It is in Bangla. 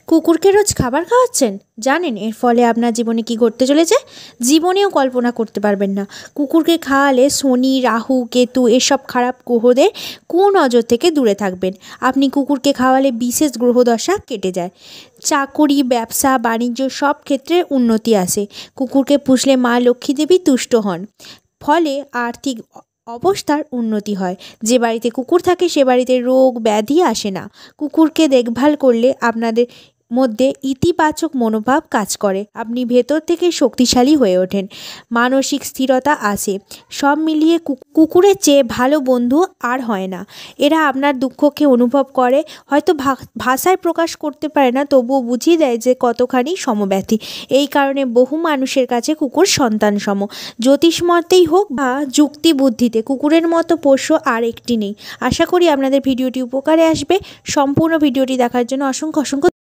কুকুরকে রোজ খাবার খাওয়াচ্ছেন, জানেন এর ফলে আপনার জীবনে কী ঘটতে চলেছে? জীবনেও কল্পনা করতে পারবেন না। কুকুরকে খাওয়ালে শনি, রাহু, কেতু এসব খারাপ গ্রহদের কুনজর থেকে দূরে থাকবেন। আপনি কুকুরকে খাওয়ালে বিশেষ গ্রহদশা কেটে যায়। চাকরি, ব্যবসা, বাণিজ্য সব ক্ষেত্রে উন্নতি আসে। কুকুরকে পুষলে মা লক্ষ্মী দেবী তুষ্ট হন, ফলে আর্থিক অবস্থার উন্নতি হয়। যে বাড়িতে কুকুর থাকে সে বাড়িতে রোগ ব্যাধি আসে না। কুকুরকে দেখভাল করলে আপনাদের মধ্যে ইতিবাচক মনোভাব কাজ করে, আপনি ভেতর থেকে শক্তিশালী হয়ে ওঠেন, মানসিক স্থিরতা আসে। সব মিলিয়ে কুকুরের চেয়ে ভালো বন্ধু আর হয় না। এরা আপনার দুঃখকে অনুভব করে, হয়তো ভাষায় প্রকাশ করতে পারে না, তবুও বুঝিয়ে দেয় যে কতখানি সমব্যথী। এই কারণে বহু মানুষের কাছে কুকুর সন্তান সম। জ্যোতিষমতেই হোক বা যুক্তি বুদ্ধিতে কুকুরের মতো পোষ্য আর একটি নেই। আশা করি আপনাদের ভিডিওটি উপকারে আসবে। সম্পূর্ণ ভিডিওটি দেখার জন্য অসংখ্য